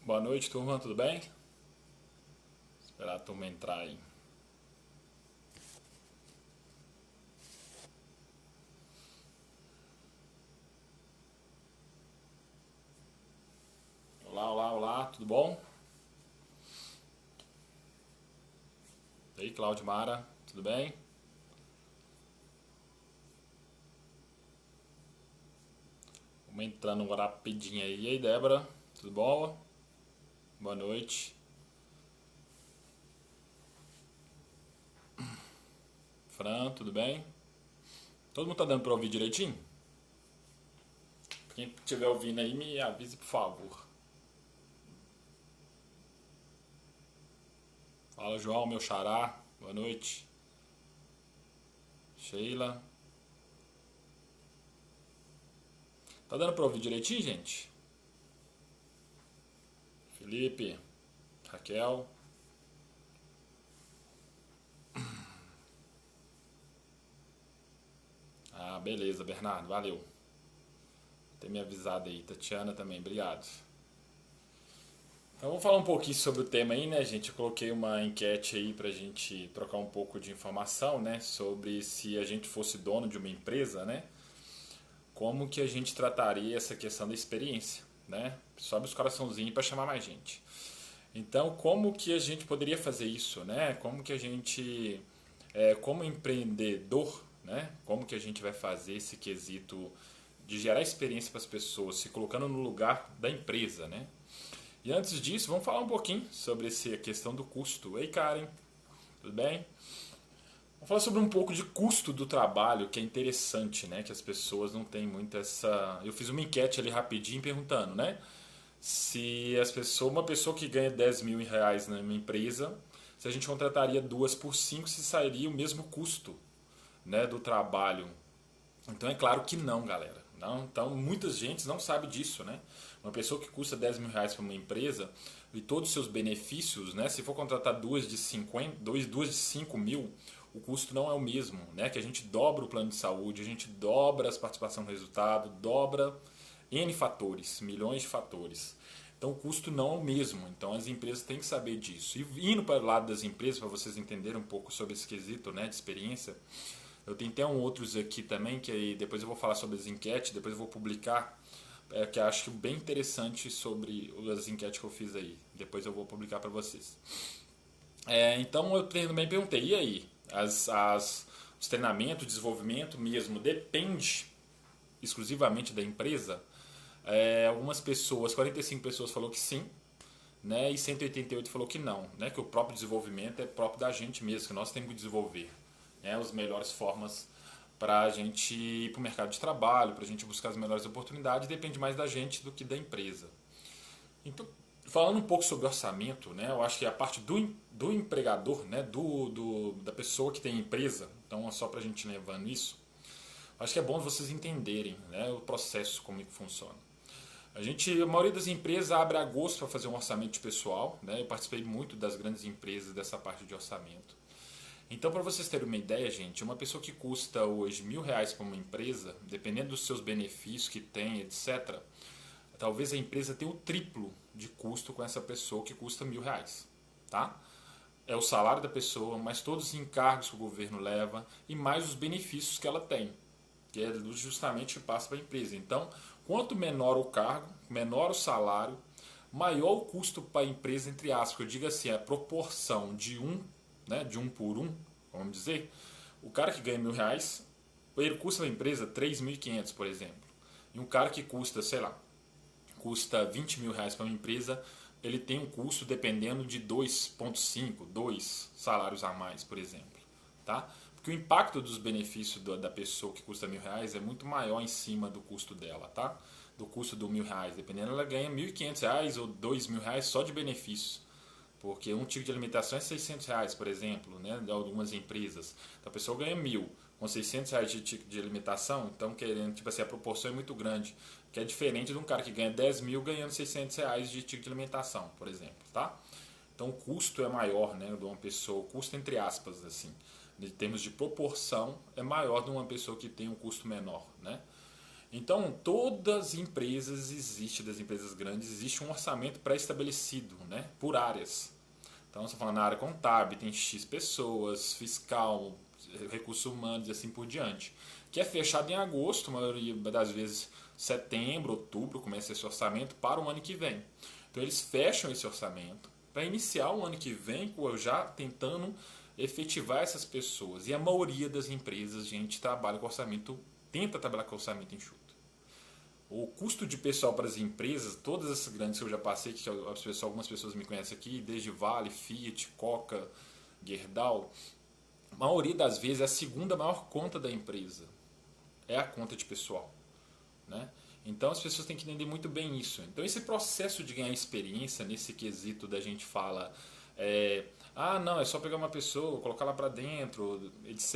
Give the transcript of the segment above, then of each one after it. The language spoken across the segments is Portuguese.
Boa noite, turma, tudo bem? Esperar a turma entrar aí. Olá, olá, olá, tudo bom? E aí, Cláudio Mara, tudo bem? Vamos entrando agora rapidinho aí. E aí, Débora, tudo bom? Boa noite. Fran, tudo bem? Todo mundo tá dando pra ouvir direitinho? Quem estiver ouvindo aí, me avise, por favor. Fala, João, meu xará, boa noite. Sheila, tá dando pra ouvir direitinho, gente? Felipe, Raquel. Ah, beleza, Bernardo, valeu. Ter me avisado aí. Tatiana também, obrigado. Então vamos falar um pouquinho sobre o tema aí, né, gente? Eu coloquei uma enquete aí pra gente trocar um pouco de informação, né, sobre se a gente fosse dono de uma empresa, né, como que a gente trataria essa questão da experiência, né? Sobe os coraçãozinhos para chamar mais gente. Então, como que a gente poderia fazer isso, né? Como que a gente, como empreendedor, né? Como que a gente vai fazer esse quesito de gerar experiência para as pessoas, se colocando no lugar da empresa, né? E antes disso, vamos falar um pouquinho sobre essa questão do custo. Ei, Karen, tudo bem? Vamos falar sobre um pouco de custo do trabalho, que é interessante, né? Que as pessoas não têm muito essa. Eu fiz uma enquete ali rapidinho perguntando, né? Se as pessoas, uma pessoa que ganha 10 mil reais na minha empresa, se a gente contrataria duas por 5, se sairia o mesmo custo, né, do trabalho. Então é claro que não, galera. Não, então muita gente não sabe disso, né? Uma pessoa que custa 10 mil reais para uma empresa e todos os seus benefícios, né? Se for contratar duas de 50, duas de 5 mil, o custo não é o mesmo, né? Que a gente dobra o plano de saúde, a gente dobra as participações no resultado, dobra N fatores, milhões de fatores. Então o custo não é o mesmo. Então as empresas têm que saber disso. E indo para o lado das empresas, para vocês entenderem um pouco sobre esse quesito, né, de experiência, eu tenho até outros aqui também, que aí depois eu vou falar sobre as enquetes, depois eu vou publicar, que eu acho bem interessante sobre as enquetes que eu fiz aí. Depois eu vou publicar para vocês. Então eu também perguntei, e aí? Os treinamentos, o desenvolvimento mesmo, depende exclusivamente da empresa? Algumas pessoas, 45 pessoas falou que sim, né, e 188 falou que não, né, que o próprio desenvolvimento é próprio da gente mesmo, que nós temos que desenvolver, né, as melhores formas para a gente ir para o mercado de trabalho, para a gente buscar as melhores oportunidades, depende mais da gente do que da empresa. Então, falando um pouco sobre orçamento, né, eu acho que a parte do empregador, né, da pessoa que tem empresa, então é só para a gente levando isso, acho que é bom vocês entenderem, né, o processo, como é que funciona. A maioria das empresas abre agosto para fazer um orçamento pessoal, né? Eu participei muito das grandes empresas dessa parte de orçamento. Então, para vocês terem uma ideia, gente, uma pessoa que custa hoje R$ 1.000 para uma empresa, dependendo dos seus benefícios que tem, etc., talvez a empresa tenha o triplo de custo com essa pessoa que custa R$ 1.000, tá? É o salário da pessoa, mais todos os encargos que o governo leva e mais os benefícios que ela tem, que é justamente o que passa para a empresa. Então, quanto menor o cargo, menor o salário, maior o custo para a empresa, entre aspas. Eu digo assim, a proporção de um, né, de um por um, vamos dizer, o cara que ganha R$ 1.000, ele custa para a empresa 3.500, por exemplo. E um cara que custa, sei lá, custa R$ 20.000 para uma empresa, ele tem um custo dependendo de 2,5, 2 salários a mais, por exemplo. Tá? Porque o impacto dos benefícios da pessoa que custa R$ 1.000 é muito maior em cima do custo dela, tá? Do custo do R$ 1.000. Dependendo, ela ganha R$ 1.500 ou R$ 2.000 só de benefícios. Porque um ticket de alimentação é R$ 600, por exemplo, né, de algumas empresas. Então a pessoa ganha 1.000 com R$ 600 de ticket de alimentação, então querendo, tipo assim, a proporção é muito grande, que é diferente de um cara que ganha 10 mil ganhando R$ 600 de ticket de alimentação, por exemplo, tá? Então o custo é maior, né, de uma pessoa, o custo entre aspas, assim, em termos de proporção, é maior de uma pessoa que tem um custo menor, né? Então, todas as empresas existe, das empresas grandes, existe um orçamento pré-estabelecido, né, por áreas. Então, você fala na área contábil, tem X pessoas, fiscal, recursos humanos e assim por diante. Que é fechado em agosto, a maioria das vezes setembro, outubro, começa esse orçamento para o ano que vem. Então, eles fecham esse orçamento para iniciar o ano que vem, já tentando efetivar essas pessoas. E a maioria das empresas, gente, trabalha com orçamento, tenta trabalhar com orçamento enxuto. O custo de pessoal para as empresas, todas essas grandes que eu já passei, que algumas pessoas me conhecem aqui, desde Vale, Fiat, Coca, Gerdau, a maioria das vezes é a segunda maior conta da empresa, é a conta de pessoal, né? Então as pessoas têm que entender muito bem isso. Então esse processo de ganhar experiência nesse quesito da gente fala, não, é só pegar uma pessoa, colocar lá para dentro, etc.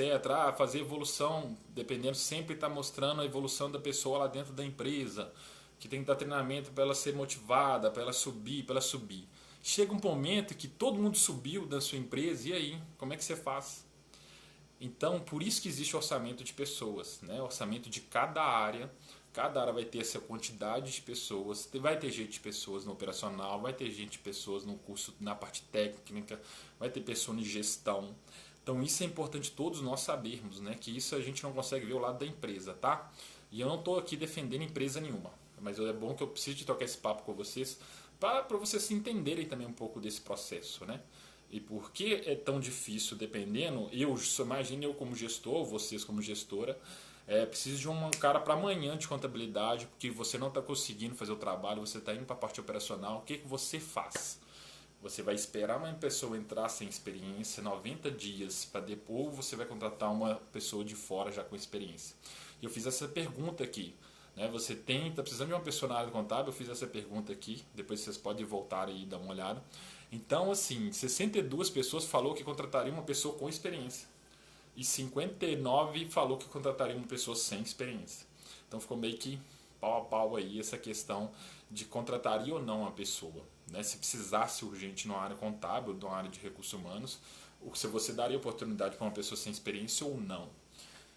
Fazer evolução, dependendo, sempre está mostrando a evolução da pessoa lá dentro da empresa, que tem que dar treinamento para ela ser motivada, para ela subir, para ela subir. Chega um momento que todo mundo subiu da sua empresa, e aí, como é que você faz? Então, por isso que existe orçamento de pessoas, né? Orçamento de cada área vai ter essa quantidade de pessoas, vai ter gente de pessoas no operacional, vai ter gente de pessoas no curso, na parte técnica, vai ter pessoa em gestão. Então isso é importante todos nós sabermos, né? Que isso a gente não consegue ver o lado da empresa, tá? E eu não estou aqui defendendo empresa nenhuma, mas é bom que eu preciso de trocar esse papo com vocês para vocês entenderem também um pouco desse processo, né? E por que é tão difícil, dependendo, imagine eu como gestor, vocês como gestora, preciso de um cara para amanhã de contabilidade, porque você não está conseguindo fazer o trabalho, você está indo para a parte operacional, o que, que você faz? Você vai esperar uma pessoa entrar sem experiência 90 dias para depois você vai contratar uma pessoa de fora já com experiência. E eu fiz essa pergunta aqui. Né? Você está precisando de uma pessoa na área contábil? Eu fiz essa pergunta aqui, depois vocês podem voltar e dar uma olhada. Então, assim, 62 pessoas falou que contrataria uma pessoa com experiência. E 59 falou que contrataria uma pessoa sem experiência. Então ficou meio que pau a pau aí essa questão de contrataria ou não uma pessoa. Né? Se precisasse urgente na área contábil, na área de recursos humanos, se você daria oportunidade para uma pessoa sem experiência ou não.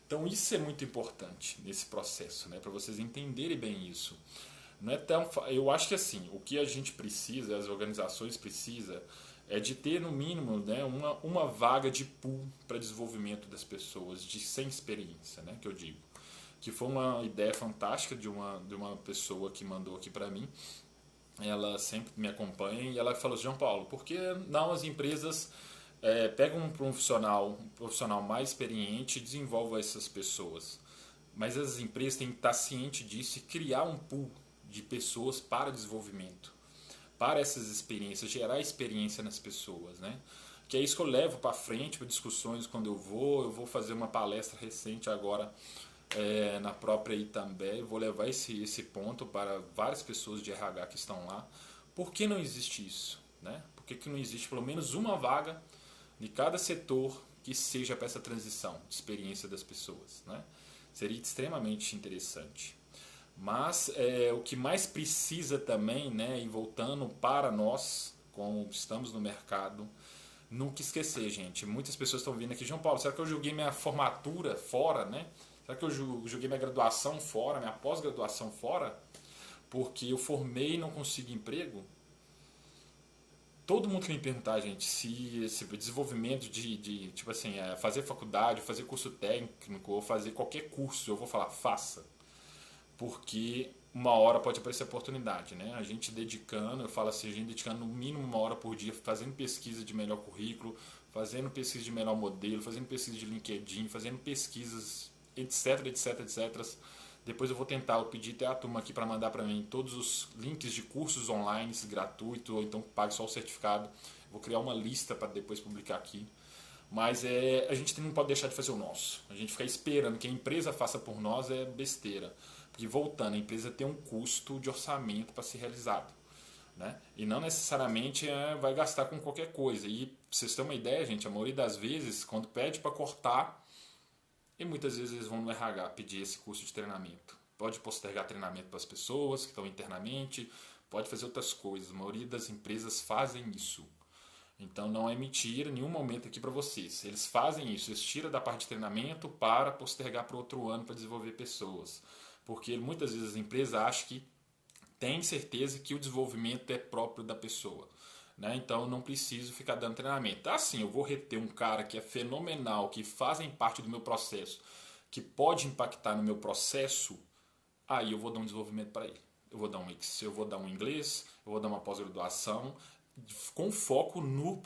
Então isso é muito importante nesse processo, né? Para vocês entenderem bem isso. Não é tão, eu acho que assim, o que a gente precisa, as organizações precisam, é de ter no mínimo, né, uma vaga de pool para desenvolvimento das pessoas sem experiência, né, que eu digo. Que foi uma ideia fantástica de uma pessoa que mandou aqui para mim. Ela sempre me acompanha e ela falou: João Paulo, por que não as empresas pegam um profissional mais experiente e desenvolvam essas pessoas? Mas as empresas têm que estar cientes disso e criar um pool de pessoas para desenvolvimento, para essas experiências, gerar experiência nas pessoas, né? Que é isso que eu levo para frente para discussões quando eu vou fazer uma palestra recente agora na própria Itambé, vou levar esse ponto para várias pessoas de RH que estão lá. Por que não existe isso? Né? Por que não existe pelo menos uma vaga de cada setor que seja para essa transição de experiência das pessoas? Né? Seria extremamente interessante. Mas o que mais precisa também, né, e voltando para nós, como estamos no mercado, nunca esquecer, gente. Muitas pessoas estão vindo aqui, João Paulo, será que eu joguei minha formatura fora, né? Será que eu joguei minha graduação fora, minha pós-graduação fora? Porque eu formei e não consigo emprego? Todo mundo quer me perguntar, gente, se esse desenvolvimento tipo assim, fazer faculdade, fazer curso técnico, ou fazer qualquer curso, eu vou falar, faça. Porque uma hora pode aparecer oportunidade, né? A gente dedicando, eu falo assim, a gente dedicando no mínimo uma hora por dia, fazendo pesquisa de melhor currículo, fazendo pesquisa de melhor modelo, fazendo pesquisa de LinkedIn, fazendo pesquisas, etc, etc, etc. Depois eu vou tentar, eu pedi até a turma aqui para mandar para mim todos os links de cursos online gratuitos, ou então pague só o certificado. Vou criar uma lista para depois publicar aqui. Mas a gente não pode deixar de fazer o nosso. A gente ficar esperando que a empresa faça por nós é besteira. Porque voltando, a empresa tem um custo de orçamento para ser realizado. Né? E não necessariamente vai gastar com qualquer coisa. E pra vocês terem uma ideia, gente, a maioria das vezes, quando pede para cortar, e muitas vezes eles vão no RH pedir esse curso de treinamento. Pode postergar treinamento para as pessoas que estão internamente, pode fazer outras coisas. A maioria das empresas fazem isso. Então não é mentira em nenhum momento aqui para vocês. Eles fazem isso, eles tiram da parte de treinamento para postergar para outro ano para desenvolver pessoas. Porque muitas vezes a empresa acha que tem certeza que o desenvolvimento é próprio da pessoa. Né? Então eu não preciso ficar dando treinamento. Assim, eu vou reter um cara que é fenomenal, que fazem parte do meu processo, que pode impactar no meu processo, aí eu vou dar um desenvolvimento para ele. Eu vou dar um Excel, eu vou dar um inglês, eu vou dar uma pós-graduação, com foco no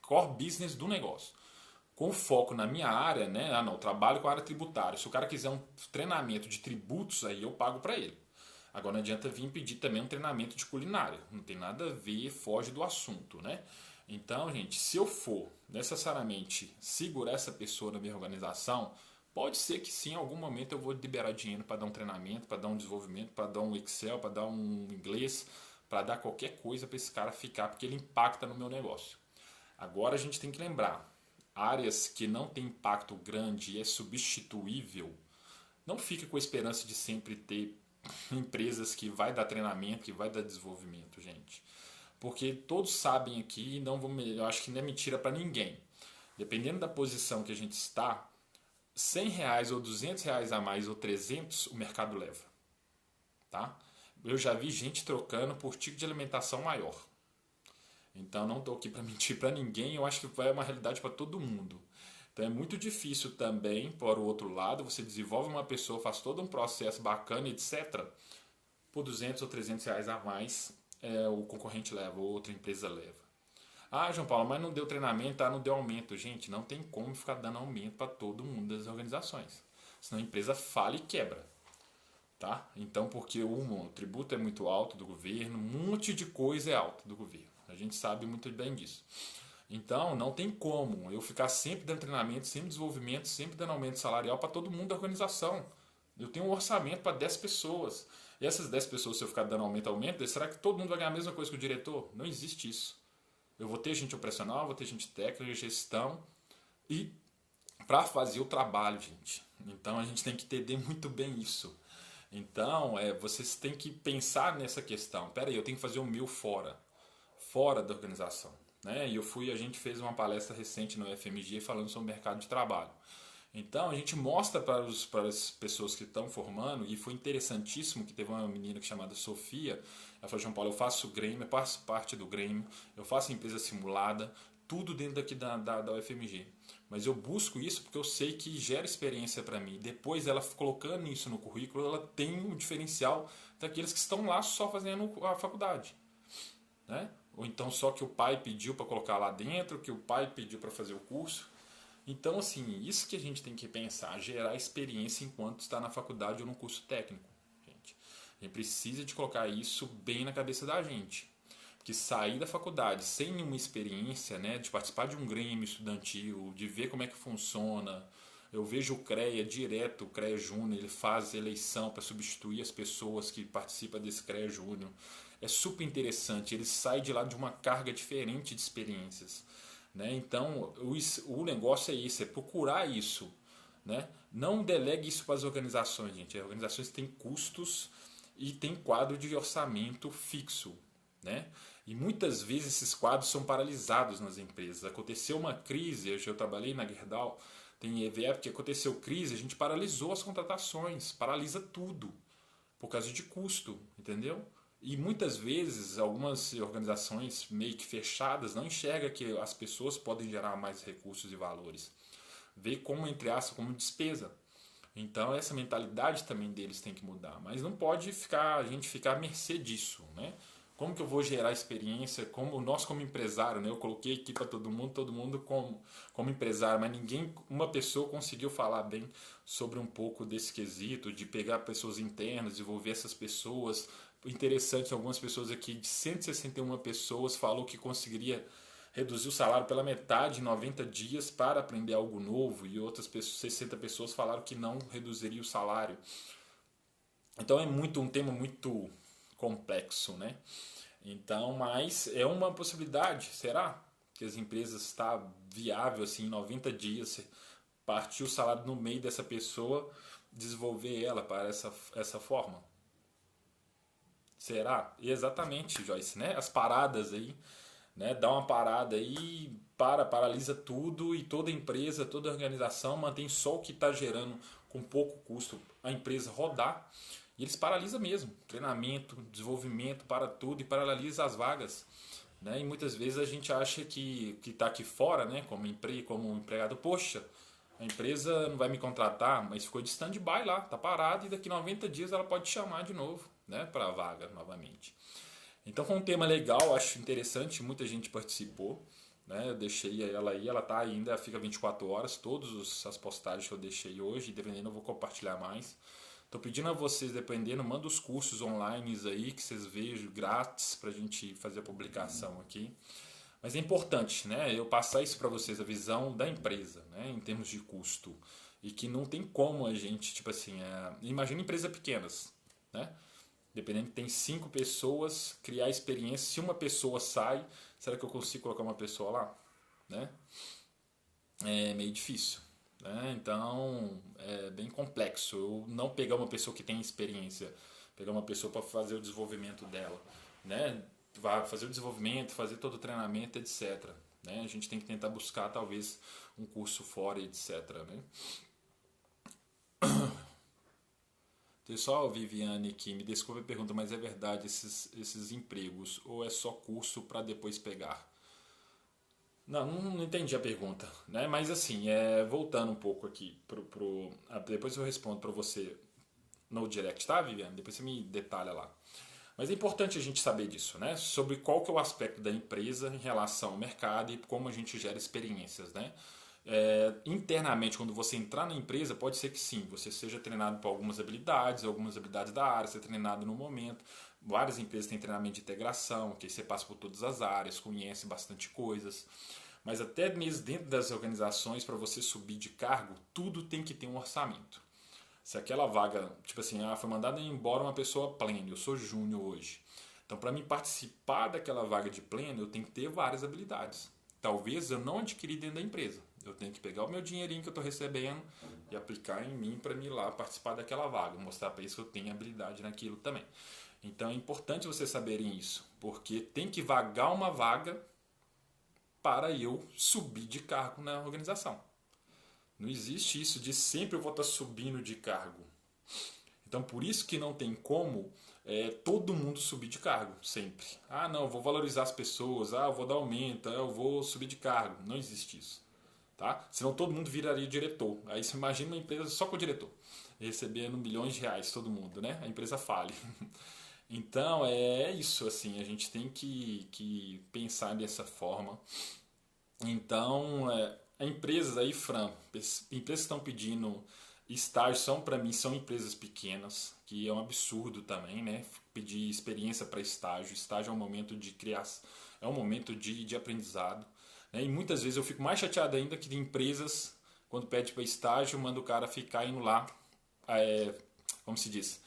core business do negócio. Com foco na minha área, né? Ah, não, eu trabalho com a área tributária. Se o cara quiser um treinamento de tributos, aí eu pago para ele. Agora não adianta vir pedir também um treinamento de culinária. Não tem nada a ver, foge do assunto, né? Então, gente, se eu for necessariamente segurar essa pessoa na minha organização, pode ser que sim, em algum momento eu vou liberar dinheiro para dar um treinamento, para dar um desenvolvimento, para dar um Excel, para dar um inglês, para dar qualquer coisa para esse cara ficar, porque ele impacta no meu negócio. Agora a gente tem que lembrar, áreas que não tem impacto grande e é substituível, não fica com a esperança de sempre ter empresas que vai dar treinamento, que vai dar desenvolvimento, gente. Porque todos sabem aqui, não vou, eu acho que não é mentira para ninguém. Dependendo da posição que a gente está, R$ 100 ou R$ 200 a mais ou 300 o mercado leva. Tá? Eu já vi gente trocando por tipo de alimentação maior. Então não estou aqui para mentir para ninguém, eu acho que vai uma realidade para todo mundo. Então é muito difícil também, por outro lado, você desenvolve uma pessoa, faz todo um processo bacana, etc. Por R$ 200 ou R$ 300 a mais, o concorrente leva, ou outra empresa leva. Ah, João Paulo, mas não deu treinamento, não deu aumento. Gente, não tem como ficar dando aumento para todo mundo das organizações. Senão a empresa fala e quebra. Tá? Então, porque o tributo é muito alto do governo, um monte de coisa é alta do governo. A gente sabe muito bem disso. Então, não tem como eu ficar sempre dando treinamento, sempre desenvolvimento, sempre dando aumento salarial para todo mundo da organização. Eu tenho um orçamento para 10 pessoas. E essas 10 pessoas, se eu ficar dando aumento, será que todo mundo vai ganhar a mesma coisa que o diretor? Não existe isso. Eu vou ter gente operacional, vou ter gente técnica, gestão e para fazer o trabalho, gente. Então, a gente tem que entender muito bem isso. Então, vocês têm que pensar nessa questão. Pera aí, eu tenho que fazer o meu fora da organização. Né? E a gente fez uma palestra recente no FMG falando sobre o mercado de trabalho. Então, a gente mostra para as pessoas que estão formando, e foi interessantíssimo que teve uma menina chamada Sofia, ela falou, João Paulo, eu faço Grêmio, eu faço parte do Grêmio, eu faço empresa simulada, tudo dentro daqui da UFMG. Mas eu busco isso porque eu sei que gera experiência para mim. Depois, ela colocando isso no currículo, ela tem um diferencial daqueles que estão lá só fazendo a faculdade. Né? Ou então só que o pai pediu para colocar lá dentro, que o pai pediu para fazer o curso. Então, assim, isso que a gente tem que pensar, gerar experiência enquanto está na faculdade ou no curso técnico, gente. A gente precisa de colocar isso bem na cabeça da gente. Porque sair da faculdade sem nenhuma experiência, né, de participar de um grêmio estudantil, de ver como é que funciona. Eu vejo o CREA direto, o CREA Júnior, ele faz eleição para substituir as pessoas que participam desse CREA Júnior. É super interessante, ele sai de lá de uma carga diferente de experiências. Né? Então, o negócio é isso, é procurar isso. Né? Não delegue isso para as organizações, gente. As organizações têm custos e tem quadro de orçamento fixo. Né? E muitas vezes esses quadros são paralisados nas empresas. Aconteceu uma crise, eu trabalhei na Gerdau, tem época que aconteceu crise, a gente paralisou as contratações, paralisa tudo, por causa de custo, entendeu? E muitas vezes algumas organizações meio que fechadas não enxergam que as pessoas podem gerar mais recursos e valores. Vê como, entre aspas, como despesa. Então essa mentalidade também deles tem que mudar. Mas não pode a gente ficar à mercê disso. Né? Como que eu vou gerar experiência? Como nós como empresário, né? Eu coloquei aqui para todo mundo como empresário, mas uma pessoa conseguiu falar bem sobre um pouco desse quesito, de pegar pessoas internas, desenvolver essas pessoas. Interessante, algumas pessoas aqui, de 161 pessoas, falou que conseguiria reduzir o salário pela metade em 90 dias para aprender algo novo, e outras 60 pessoas falaram que não reduziria o salário. Então é um tema muito complexo, né? Então, mas é uma possibilidade, será? Que as empresas está viável assim em 90 dias partir o salário no meio dessa pessoa, desenvolver ela para essa forma? Será? E exatamente, Joyce, né? As paradas aí, né? Dá uma parada aí, paralisa tudo e toda empresa, toda organização mantém só o que está gerando com pouco custo. a empresa rodar e eles paralisam mesmo. Treinamento, desenvolvimento, para tudo e paralisa as vagas. Né? E muitas vezes a gente acha que está aqui fora, né? Como empregado, poxa, a empresa não vai me contratar, mas ficou de stand-by lá, está parado e daqui 90 dias ela pode chamar de novo, né? Para a vaga novamente. Então foi um tema legal, acho interessante, muita gente participou. Né? Eu deixei ela aí, ela tá ainda, fica 24 horas, todas as postagens que eu deixei hoje, dependendo eu vou compartilhar mais. Estou pedindo a vocês, dependendo, manda os cursos online aí que vocês vejam grátis para a gente fazer a publicação aqui. Mas é importante, né, eu passar isso para vocês, a visão da empresa, né, em termos de custo. E que não tem como a gente, tipo assim, imagina empresas pequenas, né? Dependendo que tem 5 pessoas, criar experiência. Se uma pessoa sai, será que eu consigo colocar uma pessoa lá? Né? É meio difícil. Né? Então é bem complexo. Eu não pegar uma pessoa que tem experiência, pegar uma pessoa para fazer o desenvolvimento dela. Né? Vai fazer o desenvolvimento, fazer todo o treinamento, etc. Né? A gente tem que tentar buscar talvez um curso fora, etc. Né? Pessoal, Viviane, que me desculpe a pergunta, mas é verdade esses empregos ou é só curso para depois pegar? Não entendi a pergunta, né? Mas assim, voltando um pouco aqui depois eu respondo para você no direct, tá, Viviane? Depois você me detalha lá. Mas é importante a gente saber disso, né? Sobre qual que é o aspecto da empresa em relação ao mercado e como a gente gera experiências, né? Internamente, quando você entrar na empresa, pode ser que sim, você seja treinado por algumas habilidades da área, ser treinado no momento. Várias empresas têm treinamento de integração, que você passa por todas as áreas, conhece bastante coisas. Mas até mesmo dentro das organizações, para você subir de cargo, tudo tem que ter um orçamento. Se aquela vaga, tipo assim, foi mandada embora uma pessoa plena, eu sou júnior hoje. Então, para mim participar daquela vaga de pleno, eu tenho que ter várias habilidades. Talvez eu não adquiri dentro da empresa. Eu tenho que pegar o meu dinheirinho que eu estou recebendo e aplicar em mim para me ir lá participar daquela vaga, mostrar para eles que eu tenho habilidade naquilo também. Então é importante vocês saberem isso, porque tem que vagar uma vaga para eu subir de cargo na organização. Não existe isso de sempre eu vou estar subindo de cargo. Então por isso que não tem como todo mundo subir de cargo sempre. Ah, não, eu vou valorizar as pessoas, eu vou dar aumento, eu vou subir de cargo. Não existe isso. Tá? Senão todo mundo viraria diretor. Aí você imagina uma empresa só com o diretor, recebendo milhões de reais todo mundo, né? A empresa fale. Então é isso, assim, a gente tem que pensar dessa forma. Então, empresas aí, Fran, empresas que estão pedindo estágio são, para mim, são empresas pequenas, que é um absurdo também, né? Pedir experiência para estágio. Estágio é um momento de criação, é um momento de aprendizado. Né? E muitas vezes eu fico mais chateado ainda que de empresas, quando pede para estágio, manda o cara ficar indo lá, é, como se diz,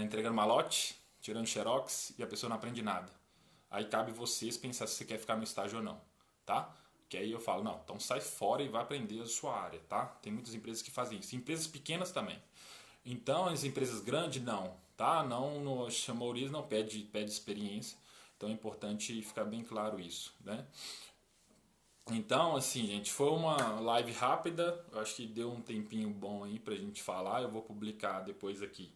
entregando malote, tirando xerox e a pessoa não aprende nada. Aí cabe vocês pensar se você quer ficar no estágio ou não, tá? Que aí eu falo, não, então sai fora e vai aprender a sua área, tá? Tem muitas empresas que fazem isso. Empresas pequenas também. Então, as empresas grandes, não, tá? Não, no Chamoriz não pede experiência. Então é importante ficar bem claro isso, né? Então, assim, gente, foi uma live rápida. Eu acho que deu um tempinho bom aí pra gente falar. Eu vou publicar depois aqui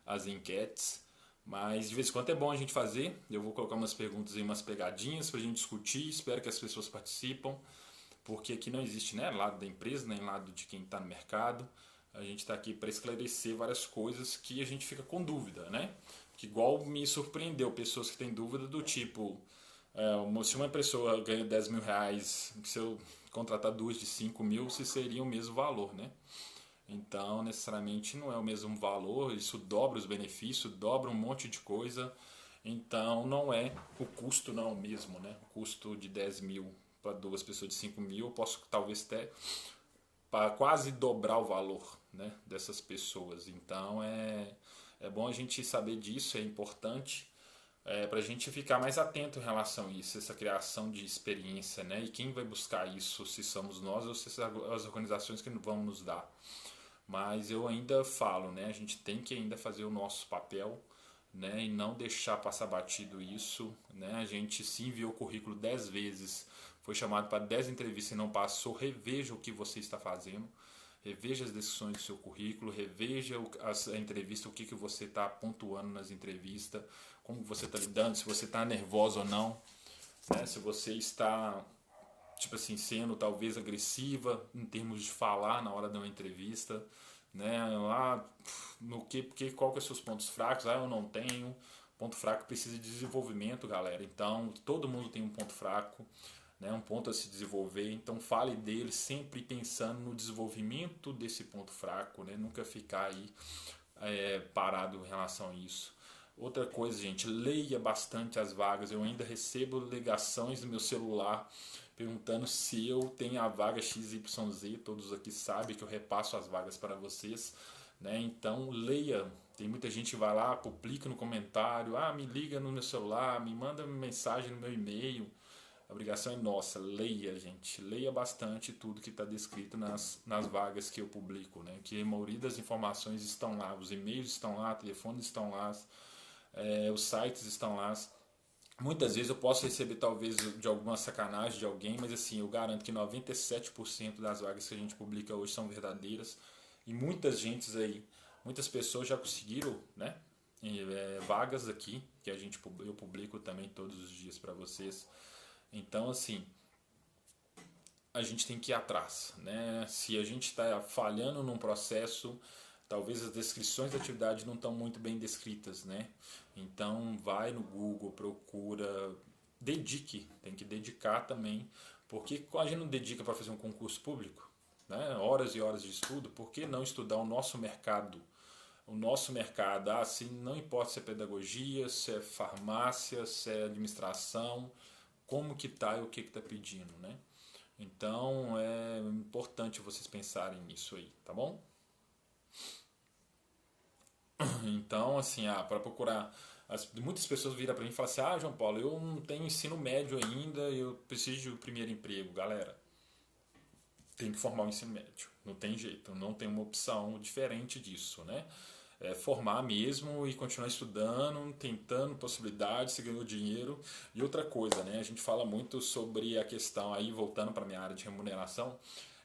as enquetes. Mas de vez em quando é bom a gente fazer. Eu vou colocar umas perguntas e umas pegadinhas pra gente discutir. Espero que as pessoas participam. Porque aqui não existe, né, lado da empresa, nem lado de quem está no mercado. A gente está aqui para esclarecer várias coisas que a gente fica com dúvida, né? Que igual me surpreendeu pessoas que têm dúvida do tipo, se uma pessoa ganha 10 mil reais, se eu contratar duas de 5 mil, se seria o mesmo valor, né? Então, necessariamente não é o mesmo valor, isso dobra os benefícios, dobra um monte de coisa. Então, não é, o custo não é o mesmo, né? O custo de 10 mil para duas pessoas de 5 mil, eu posso talvez até para quase dobrar o valor, né, dessas pessoas. Então, é bom a gente saber disso, é importante para a gente ficar mais atento em relação a isso, essa criação de experiência, né? E quem vai buscar isso, se somos nós ou se as organizações que vão nos dar. Mas eu ainda falo, né? A gente tem que ainda fazer o nosso papel, né? E não deixar passar batido isso, né? A gente se enviou o currículo 10 vezes, foi chamado para 10 entrevistas e não passou, reveja o que você está fazendo. reveja as descrições do seu currículo, reveja a entrevista, o que você está pontuando nas entrevistas, como você está lidando, se você está nervoso ou não, né? Se você está, tipo assim, sendo talvez agressiva em termos de falar na hora de uma entrevista, né? No qual que é os seus pontos fracos? Eu não tenho. Ponto fraco precisa de desenvolvimento, galera. Então, todo mundo tem um ponto fraco, né? Um ponto a se desenvolver. Então, fale dele sempre pensando no desenvolvimento desse ponto fraco, né? Nunca ficar aí parado em relação a isso. Outra coisa, gente, leia bastante as vagas. Eu ainda recebo ligações no meu celular perguntando se eu tenho a vaga XYZ. Todos aqui sabem que eu repasso as vagas para vocês, né? Então leia. Tem muita gente que vai lá, publica no comentário, me liga no meu celular, me manda mensagem no meu e-mail. A obrigação é nossa, leia, gente. Leia bastante tudo que está descrito nas vagas que eu publico, né? Que a maioria das informações estão lá, os e-mails estão lá, telefones estão lá, os sites estão lá. Muitas vezes eu posso receber talvez de alguma sacanagem de alguém, mas assim, eu garanto que 97% das vagas que a gente publica hoje são verdadeiras. E muitas pessoas já conseguiram, né? Vagas aqui, que eu publico também todos os dias para vocês. Então, assim, a gente tem que ir atrás, né? Se a gente está falhando num processo, talvez as descrições da atividade não estão muito bem descritas, né? Então, vai no Google, procura, dedique, tem que dedicar também, porque a gente não dedica para fazer um concurso público, né? Horas e horas de estudo, por que não estudar o nosso mercado? O nosso mercado, assim, não importa se é pedagogia, se é farmácia, se é administração, como que tá e o que está pedindo, né? Então é importante vocês pensarem nisso aí, tá bom? Então, assim, para procurar. Muitas pessoas viram para mim e falam assim: João Paulo, eu não tenho ensino médio ainda, eu preciso de um primeiro emprego. Galera, tem que formar o ensino médio, não tem jeito, não tem uma opção diferente disso, né? Formar mesmo e continuar estudando, tentando possibilidades, se ganhou dinheiro. E outra coisa, né? A gente fala muito sobre a questão aí, voltando para a minha área de remuneração,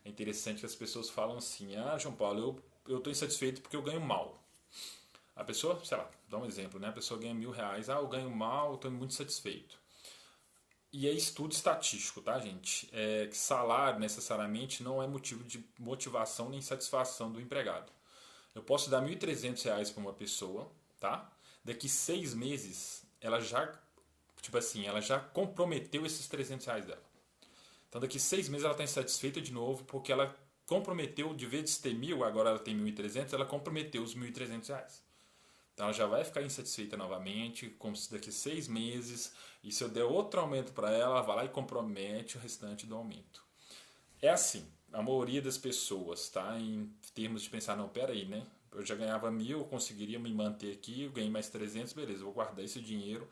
é interessante que as pessoas falam assim: João Paulo, eu estou insatisfeito porque eu ganho mal. A pessoa, sei lá, dá um exemplo, né? A pessoa ganha R$ 1.000, eu ganho mal, estou muito satisfeito. E é estudo estatístico, tá, gente? Que salário necessariamente não é motivo de motivação nem satisfação do empregado. Eu posso dar R$ 1.300 para uma pessoa, tá? Daqui 6 meses, ela já, tipo assim, ela já comprometeu esses R$ 300 dela. Então, daqui 6 meses ela está insatisfeita de novo porque ela comprometeu, de vez de ter 1.000, agora ela tem 1.300, ela comprometeu os R$ 1.300. Então ela já vai ficar insatisfeita novamente, como se daqui 6 meses, e se eu der outro aumento para ela, ela vai lá e compromete o restante do aumento. É assim, a maioria das pessoas, tá? Em termos de pensar, não, pera aí, né? Eu já ganhava 1.000, eu conseguiria me manter aqui, eu ganhei mais 300, beleza, vou guardar esse dinheiro,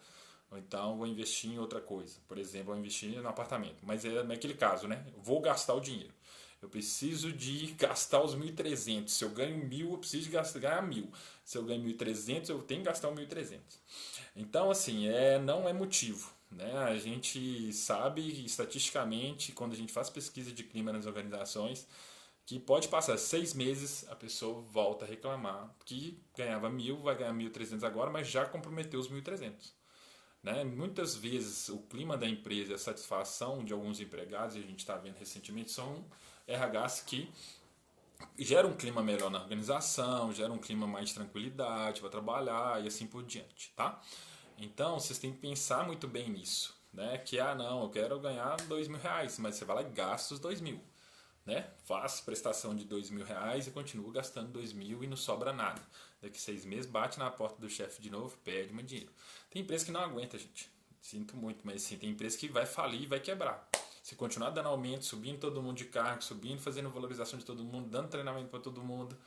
ou então vou investir em outra coisa. Por exemplo, vou investir no apartamento. Mas é naquele caso, né? Eu vou gastar o dinheiro. Eu preciso de gastar os 1.300. Se eu ganho 1.000, eu preciso de ganhar 1.000. Se eu ganho 1.300, eu tenho que gastar os 1.300. Então, assim, não é motivo. Né? A gente sabe estatisticamente, quando a gente faz pesquisa de clima nas organizações, que pode passar 6 meses, a pessoa volta a reclamar que ganhava 1.000, vai ganhar 1.300 agora, mas já comprometeu os 1.300. Né? Muitas vezes o clima da empresa e a satisfação de alguns empregados, e a gente está vendo recentemente, são RHs que geram um clima melhor na organização, geram um clima mais de tranquilidade para trabalhar e assim por diante. Tá? Então vocês têm que pensar muito bem nisso. Né? Que, não, eu quero ganhar R$ 2.000, mas você vai lá e gasta os 2.000. Né? Faz prestação de R$ 2.000 e continua gastando 2.000 e não sobra nada. Daqui 6 meses bate na porta do chefe de novo, pede mais dinheiro. Tem empresa que não aguenta, gente. Sinto muito, mas sim, tem empresa que vai falir e vai quebrar. Se continuar dando aumento, subindo todo mundo de cargo, subindo, fazendo valorização de todo mundo, dando treinamento para todo mundo,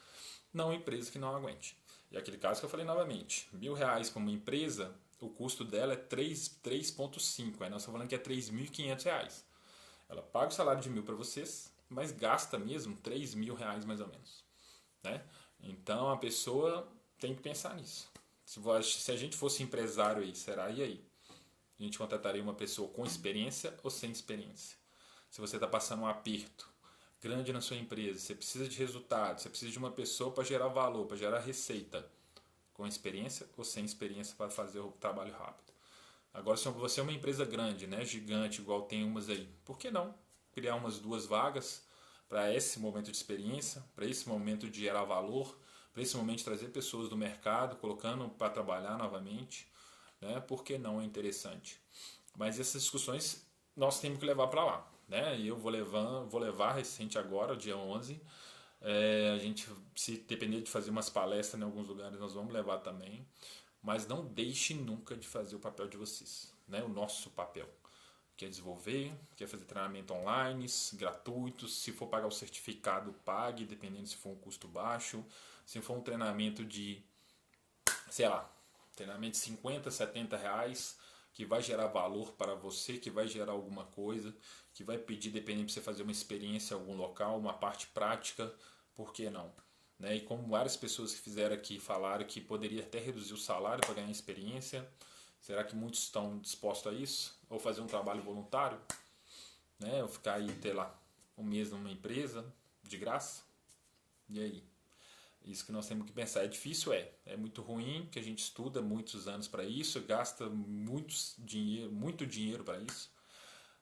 não é empresa que não aguente. E aquele caso que eu falei novamente, R$ 1.000 para uma empresa, o custo dela é 3,5. Aí nós estamos falando que é R$ 3.500. Ela paga o salário de 1.000 para vocês, mas gasta mesmo R$ 3.000 mais ou menos. Né? Então a pessoa tem que pensar nisso. Se a gente fosse empresário aí, será? E aí? A gente contrataria uma pessoa com experiência ou sem experiência? Se você está passando um aperto, grande na sua empresa, você precisa de resultado, você precisa de uma pessoa para gerar valor, para gerar receita, com experiência ou sem experiência para fazer o trabalho rápido. Agora, se você é uma empresa grande, né, gigante, igual tem umas aí, por que não criar umas 2 vagas para esse momento de experiência, para esse momento de gerar valor, para esse momento de trazer pessoas do mercado, colocando para trabalhar novamente, né? Por que não é interessante? Mas essas discussões nós temos que levar para lá, né? E eu vou levar recente agora, dia 11. A gente, se depender de fazer umas palestras em alguns lugares, nós vamos levar também. Mas não deixe nunca de fazer o papel de vocês, né? O nosso papel. Quer desenvolver, quer fazer treinamento online, gratuitos. Se for pagar o certificado, pague, dependendo se for um custo baixo. Se for um treinamento de, sei lá, treinamento de 50, 70 reais, que vai gerar valor para você, que vai gerar alguma coisa, que vai pedir, dependendo de você fazer uma experiência em algum local, uma parte prática, por que não? Né? E como várias pessoas que fizeram aqui falaram que poderia até reduzir o salário para ganhar experiência, será que muitos estão dispostos a isso? Ou fazer um trabalho voluntário? Né? Ou ficar aí, sei lá, um mês numa empresa, de graça? E aí? Isso que nós temos que pensar. É difícil, é muito ruim, que a gente estuda muitos anos para isso, gasta muito dinheiro para isso.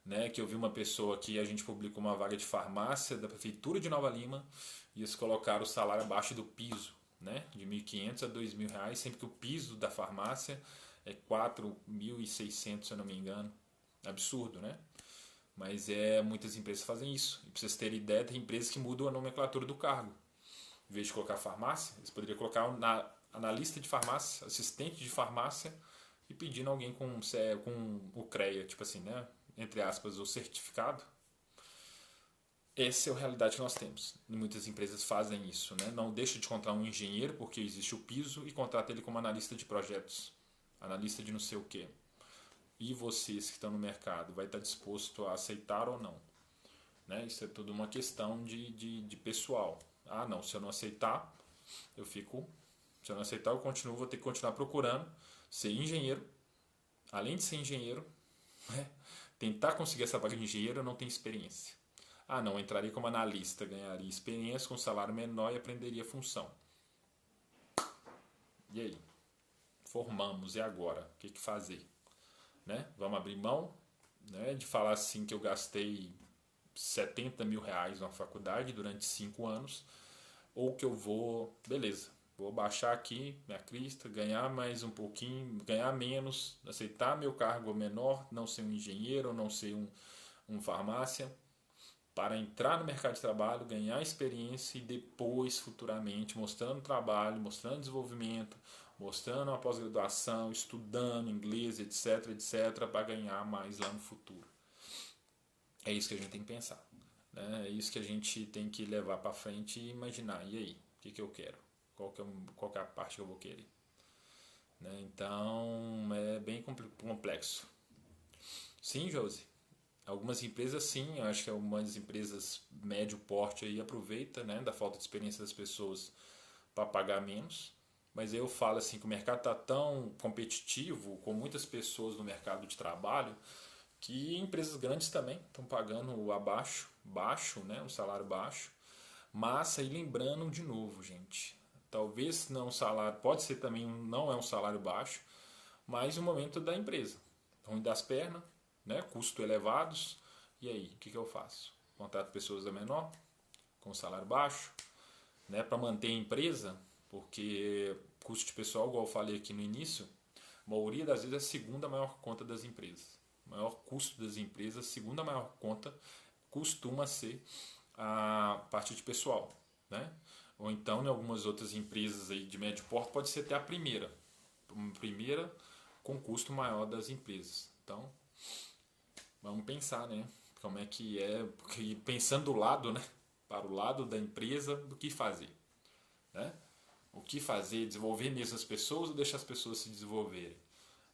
Né? Que eu vi uma pessoa que a gente publicou uma vaga de farmácia da prefeitura de Nova Lima e eles colocaram o salário abaixo do piso, né? De 1.500 a 2.000 reais, sempre que o piso da farmácia é 4.600, se eu não me engano. Absurdo, né? Mas muitas empresas fazem isso. E para vocês terem ideia, tem empresas que mudam a nomenclatura do cargo. Em vez de colocar farmácia, eles poderiam colocar analista de farmácia, assistente de farmácia e pedindo alguém com o CREA, tipo assim, né? Entre aspas, o certificado. Essa é a realidade que nós temos. Muitas empresas fazem isso, né? Não deixa de contratar um engenheiro porque existe o piso e contrata ele como analista de projetos, analista de não sei o quê. E vocês que estão no mercado, vai estar disposto a aceitar ou não? Né? Isso é tudo uma questão de pessoal. Ah, não, se eu não aceitar, eu fico. Se eu não aceitar, eu continuo, vou ter que continuar procurando ser engenheiro. Além de ser engenheiro, né? Tentar conseguir essa vaga de engenheiro, eu não tenho experiência. Ah, não, entraria como analista, ganharia experiência com salário menor e aprenderia a função. E aí? Formamos, e agora? O que fazer? Né? Vamos abrir mão, né, de falar assim que eu gastei 70 mil reais na faculdade durante 5 anos, ou que eu vou, beleza, vou baixar aqui minha crista, ganhar mais um pouquinho, ganhar menos, aceitar meu cargo menor, não ser um engenheiro, não ser um farmácia, para entrar no mercado de trabalho, ganhar experiência e depois, futuramente, mostrando trabalho, mostrando desenvolvimento, mostrando uma pós-graduação, estudando inglês, etc, etc, para ganhar mais lá no futuro. É isso que a gente tem que pensar. Né? É isso que a gente tem que levar para frente e imaginar. E aí? O que eu quero? Qual que é a parte que eu vou querer? Né? Então, é bem complexo. Sim, Josi. Algumas empresas sim, eu acho que algumas empresas médio porte aí aproveita, né, da falta de experiência das pessoas para pagar menos. Mas eu falo assim que o mercado está tão competitivo, com muitas pessoas no mercado de trabalho, que empresas grandes também estão pagando baixo, né, um salário baixo. Mas aí lembrando de novo, gente, talvez não salário, pode ser também não é um salário baixo, mas o momento da empresa, ruim das pernas, né, custos elevados, e aí, o que eu faço? Contrato pessoas da menor, com salário baixo, né, para manter a empresa, porque custo de pessoal, igual eu falei aqui no início, a maioria das vezes é a segunda maior conta das empresas. O maior custo das empresas, a segunda maior conta, costuma ser a parte de pessoal. Né? Ou então, em algumas outras empresas aí de médio porte, pode ser até a primeira. Uma primeira com custo maior das empresas. Então, vamos pensar, né? Como é que é, porque pensando do lado, né? Para o lado da empresa, do que fazer. Né? O que fazer, desenvolver mesmo as pessoas ou deixar as pessoas se desenvolverem,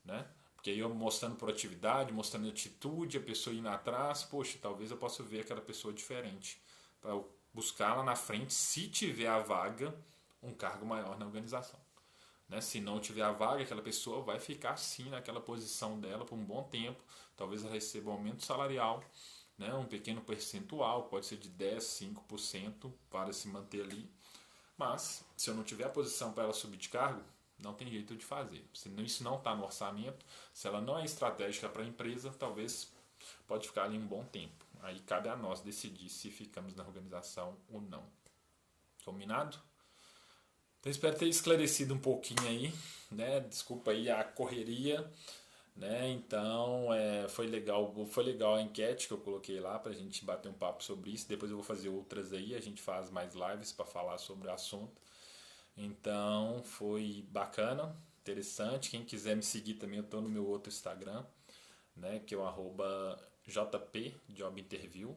né? Porque aí eu mostrando proatividade, mostrando atitude, a pessoa indo atrás, poxa, talvez eu possa ver aquela pessoa diferente, para buscar lá na frente, se tiver a vaga, um cargo maior na organização. Né? Se não tiver a vaga, aquela pessoa vai ficar sim naquela posição dela por um bom tempo, talvez ela receba um aumento salarial, né? Um pequeno percentual, pode ser de 10, 5% para se manter ali. Mas, se eu não tiver a posição para ela subir de cargo, não tem jeito de fazer. Se isso não está no orçamento, se ela não é estratégica para a empresa, talvez pode ficar ali um bom tempo. Aí cabe a nós decidir se ficamos na organização ou não. Combinado? Então espero ter esclarecido um pouquinho aí, né? Desculpa aí a correria, né? Então foi legal a enquete que eu coloquei lá para a gente bater um papo sobre isso. Depois eu vou fazer outras aí, a gente faz mais lives para falar sobre o assunto. Então foi bacana, interessante. Quem quiser me seguir também, eu estou no meu outro Instagram, né? Que é o @JPJobInterview.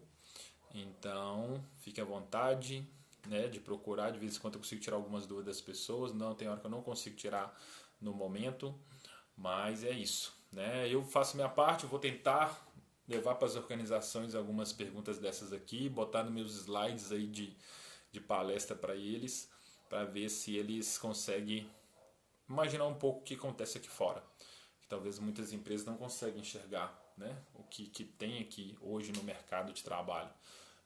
Então fique à vontade, né, de procurar. De vez em quando eu consigo tirar algumas dúvidas das pessoas. Não, tem hora que eu não consigo tirar no momento, mas é isso, né? Eu faço minha parte, vou tentar levar para as organizações algumas perguntas dessas aqui, botar nos meus slides aí de palestra para eles, para ver se eles conseguem imaginar um pouco o que acontece aqui fora, que talvez muitas empresas não conseguem enxergar, né? O que tem aqui hoje no mercado de trabalho.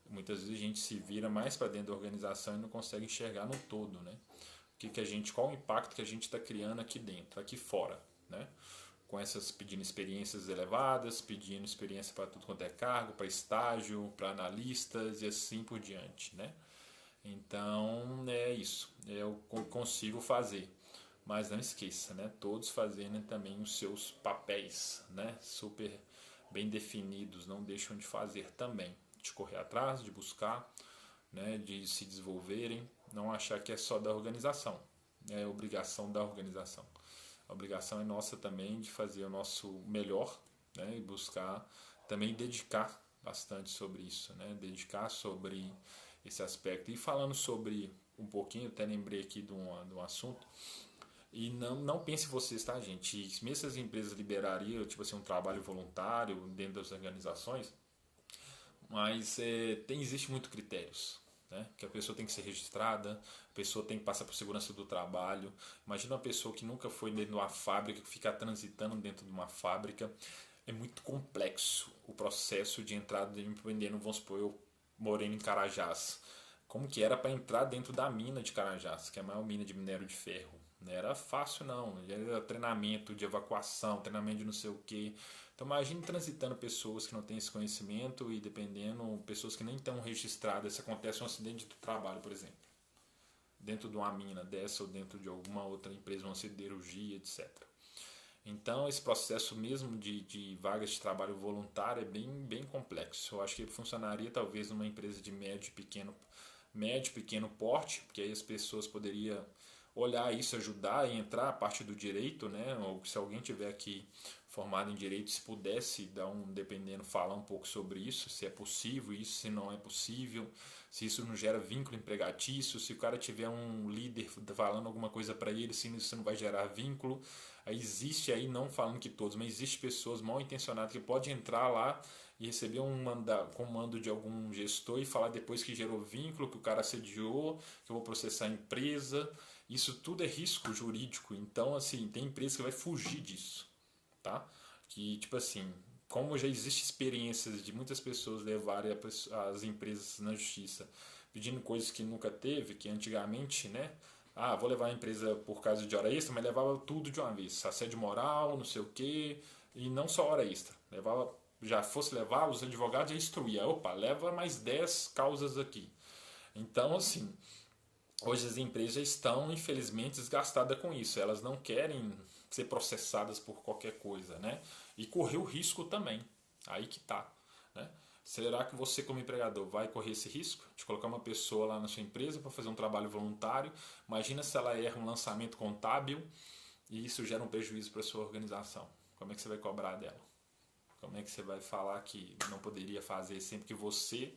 Muitas vezes a gente se vira mais para dentro da organização e não consegue enxergar no todo, né? Qual o impacto que a gente está criando aqui dentro, aqui fora, né? Com essas pedindo experiências elevadas, pedindo experiência para tudo quanto é cargo, para estágio, para analistas e assim por diante, né? Então é isso, eu consigo fazer, mas não esqueça, né? Todos fazendo também os seus papéis, né? Super bem definidos, não deixam de fazer também, de correr atrás, de buscar, né? De se desenvolverem, não achar que é só da organização, é obrigação da organização. A obrigação é nossa também de fazer o nosso melhor, né? E buscar também dedicar bastante sobre isso, né? Dedicar sobre esse aspecto. E falando sobre um pouquinho, até lembrei aqui de um assunto. E não pense vocês, tá, gente? Mesmo se as empresas liberariam, tipo assim, um trabalho voluntário dentro das organizações, mas existe muito critérios, né? Que a pessoa tem que ser registrada, a pessoa tem que passar por segurança do trabalho. Imagina uma pessoa que nunca foi dentro de uma fábrica, que fica transitando dentro de uma fábrica. É muito complexo o processo de entrada de empreendendo. Vamos supor, eu morei em Carajás. Como que era para entrar dentro da mina de Carajás, que é a maior mina de minério de ferro? Não era fácil não, era treinamento de evacuação, treinamento de não sei o que. Então imagine transitando pessoas que não têm esse conhecimento e dependendo, pessoas que nem estão registradas, se acontece um acidente do trabalho, por exemplo, dentro de uma mina dessa ou dentro de alguma outra empresa, uma siderurgia, etc. Então esse processo mesmo de vagas de trabalho voluntário é bem complexo. Eu acho que funcionaria talvez numa empresa de médio pequeno porte, porque aí as pessoas poderiam olhar isso, ajudar e entrar a parte do direito, né? Ou se alguém tiver aqui formado em direito, se pudesse dependendo, falar um pouco sobre isso, se é possível isso, se não é possível, se isso não gera vínculo empregatício, se o cara tiver um líder falando alguma coisa para ele, se isso não vai gerar vínculo. Aí existe aí, não falando que todos, mas existe pessoas mal intencionadas que podem entrar lá e receber um comando de algum gestor e falar depois que gerou vínculo, que o cara assediou, que eu vou processar a empresa. Isso tudo é risco jurídico. Então, assim, tem empresa que vai fugir disso, tá? Que, tipo assim, como já existe experiências de muitas pessoas levarem as empresas na justiça pedindo coisas que nunca teve, que antigamente, né? Ah, vou levar a empresa por causa de hora extra, mas levava tudo de uma vez. Assédio moral, não sei o quê, e não só hora extra. Levava, já fosse levar, os advogados já instruía. Opa, leva mais 10 causas aqui. Então, assim, hoje as empresas já estão, infelizmente, desgastadas com isso. Elas não querem ser processadas por qualquer coisa, né? E correr o risco também. Aí que tá, né? Será que você, como empregador, vai correr esse risco de colocar uma pessoa lá na sua empresa para fazer um trabalho voluntário? Imagina se ela erra um lançamento contábil e isso gera um prejuízo para a sua organização. Como é que você vai cobrar dela? Como é que você vai falar que não poderia fazer sempre que você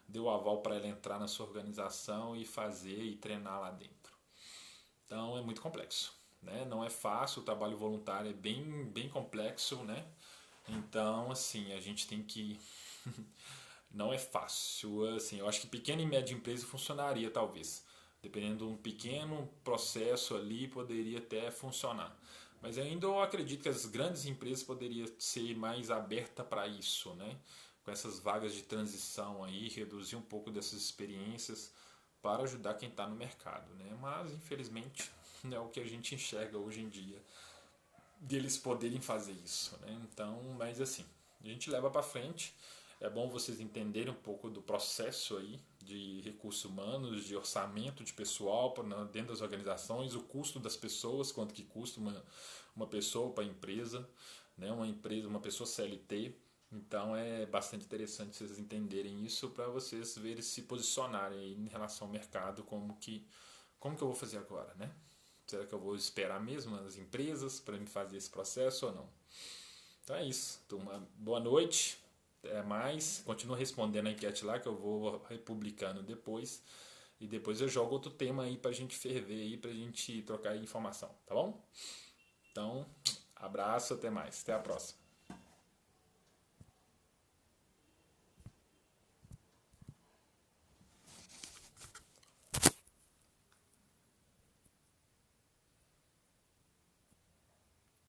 deu o aval para ela entrar na sua organização e fazer e treinar lá dentro? Então é muito complexo, né? Não é fácil, o trabalho voluntário é bem complexo, né? Então, assim, a gente tem que não é fácil, assim, eu acho que pequena e média empresa funcionaria talvez. Dependendo de um pequeno processo ali, poderia até funcionar. Mas ainda eu acredito que as grandes empresas poderiam ser mais abertas para isso, né? com essas vagas de transição aí, reduzir um pouco dessas experiências para ajudar quem está no mercado, né? Mas infelizmente não é o que a gente enxerga hoje em dia deles poderem fazer isso, né? Então, mas assim, a gente leva para frente. É bom vocês entenderem um pouco do processo aí de recursos humanos, de orçamento de pessoal dentro das organizações, o custo das pessoas, quanto que custa uma pessoa para a empresa, né? Uma pessoa CLT. Então é bastante interessante vocês entenderem isso para vocês verem se posicionarem aí em relação ao mercado, como que eu vou fazer agora, né? Será que eu vou esperar mesmo as empresas para me fazer esse processo ou não? Então é isso, turma. Boa noite. Até mais. Continua respondendo a enquete lá que eu vou republicando depois. E depois eu jogo outro tema aí pra gente ferver aí, pra gente trocar informação, tá bom? Então, abraço, até mais. Até a próxima.